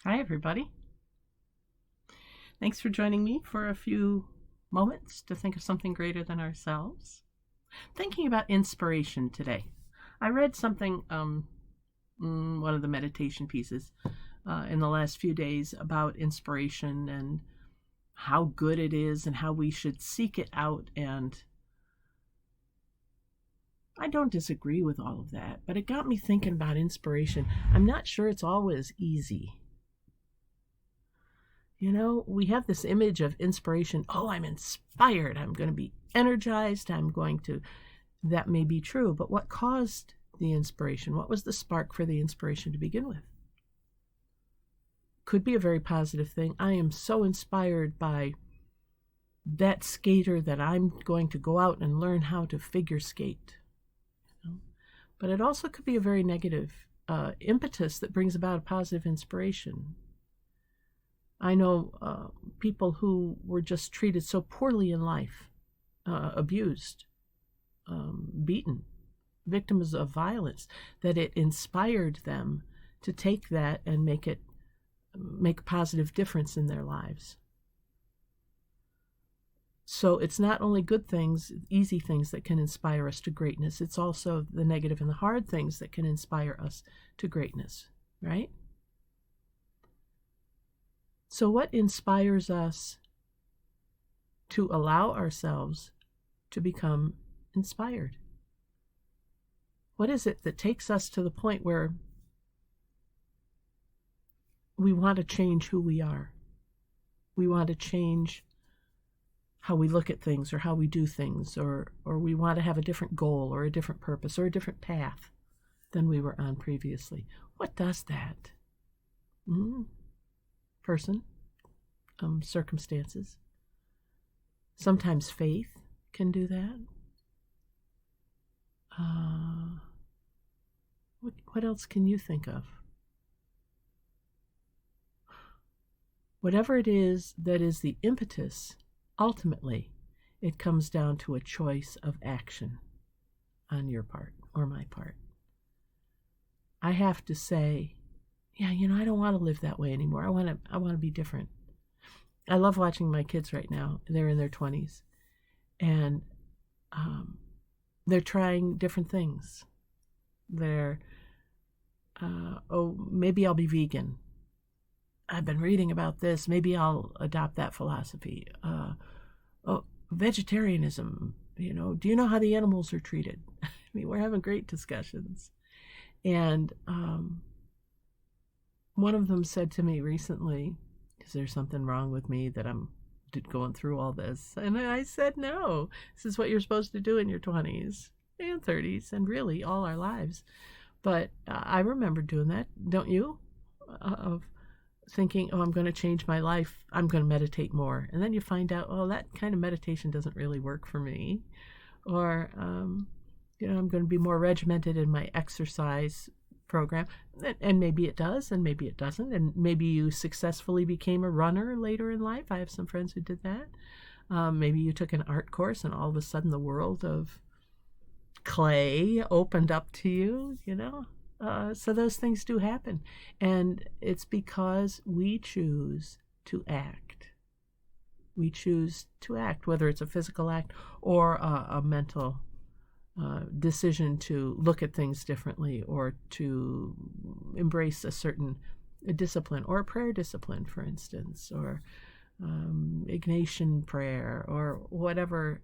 Hi, everybody. Thanks for joining me for a few moments to think of something greater than ourselves. Thinking about inspiration today. I read something, one of the meditation pieces in the last few days about inspiration and how good it is and how we should seek it out. And I don't disagree with all of that, but it got me thinking about inspiration. I'm not sure it's always easy. We have this image of inspiration. Oh, I'm inspired. I'm going to be energized. That may be true, but what caused the inspiration? What was the spark for the inspiration to begin with? Could be a very positive thing. I am so inspired by that skater that I'm going to go out and learn how to figure skate. But it also could be a very negative impetus that brings about a positive inspiration. I know people who were just treated so poorly in life, abused, beaten, victims of violence, that it inspired them to take that and make a positive difference in their lives. So it's not only good things, easy things that can inspire us to greatness, it's also the negative and the hard things that can inspire us to greatness, right? So what inspires us to allow ourselves to become inspired? What is it that takes us to the point where we want to change who we are? We want to change how we look at things or how we do things, or we want to have a different goal or a different purpose or a different path than we were on previously. What does that? Person, circumstances. Sometimes faith can do that. What else can you think of? Whatever it is that is the impetus, ultimately, it comes down to a choice of action on your part or my part. I have to say, I don't want to live that way anymore. I want to be different. I love watching my kids right now. They're in their 20s, and they're trying different things. They're, maybe I'll be vegan. I've been reading about this. Maybe I'll adopt that philosophy. Vegetarianism. Do you know how the animals are treated? I mean, we're having great discussions. And one of them said to me recently, is there something wrong with me that I'm going through all this? And I said, no, this is what you're supposed to do in your 20s and 30s and really all our lives. But I remember doing that, don't you? Of thinking, I'm going to change my life. I'm going to meditate more. And then you find out, that kind of meditation doesn't really work for me. Or, I'm going to be more regimented in my exercise program. And maybe it does, and maybe it doesn't. And maybe you successfully became a runner later in life. I have some friends who did that. Maybe you took an art course and all of a sudden the world of clay opened up to you, So those things do happen. And it's because we choose to act. We choose to act, whether it's a physical act or a mental decision to look at things differently or to embrace a certain discipline or a prayer discipline, for instance, or Ignatian prayer or whatever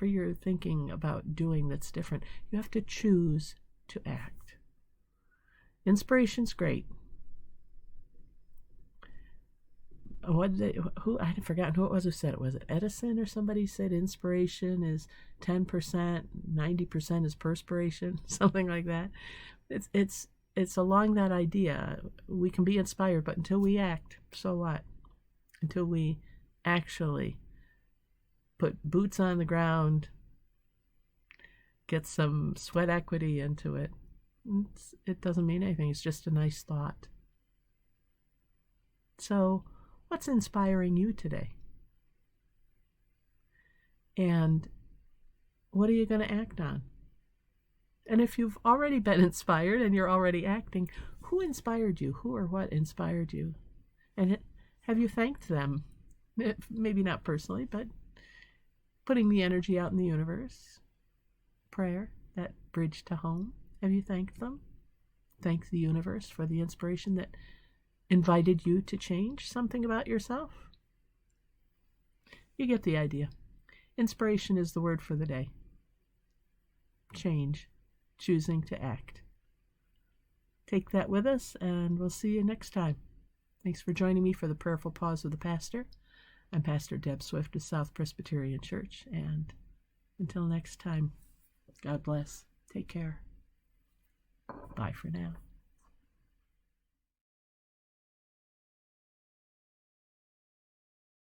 you're thinking about doing that's different. You have to choose to act. Inspiration's great. I'd forgotten who it was who said it. Was it Edison or somebody said inspiration is 10%, 90% is perspiration, something like that. It's along that idea. We can be inspired, but until we act, so what? Until we actually put boots on the ground, get some sweat equity into it, it doesn't mean anything. It's just a nice thought. So, what's inspiring you today? And what are you going to act on? And if you've already been inspired and you're already acting, who inspired you? Who or what inspired you? And have you thanked them? Maybe not personally, but putting the energy out in the universe. Prayer, that bridge to home. Have you thanked them? Thank the universe for the inspiration that invited you to change something about yourself. You get the idea. Inspiration is the word for the day. Change, choosing to act. Take that with us, and we'll see you next time. Thanks for joining me for the Prayerful Pause of the Pastor. I'm Pastor Deb Swift of South Presbyterian Church, and until next time, God bless. Take care. Bye for now.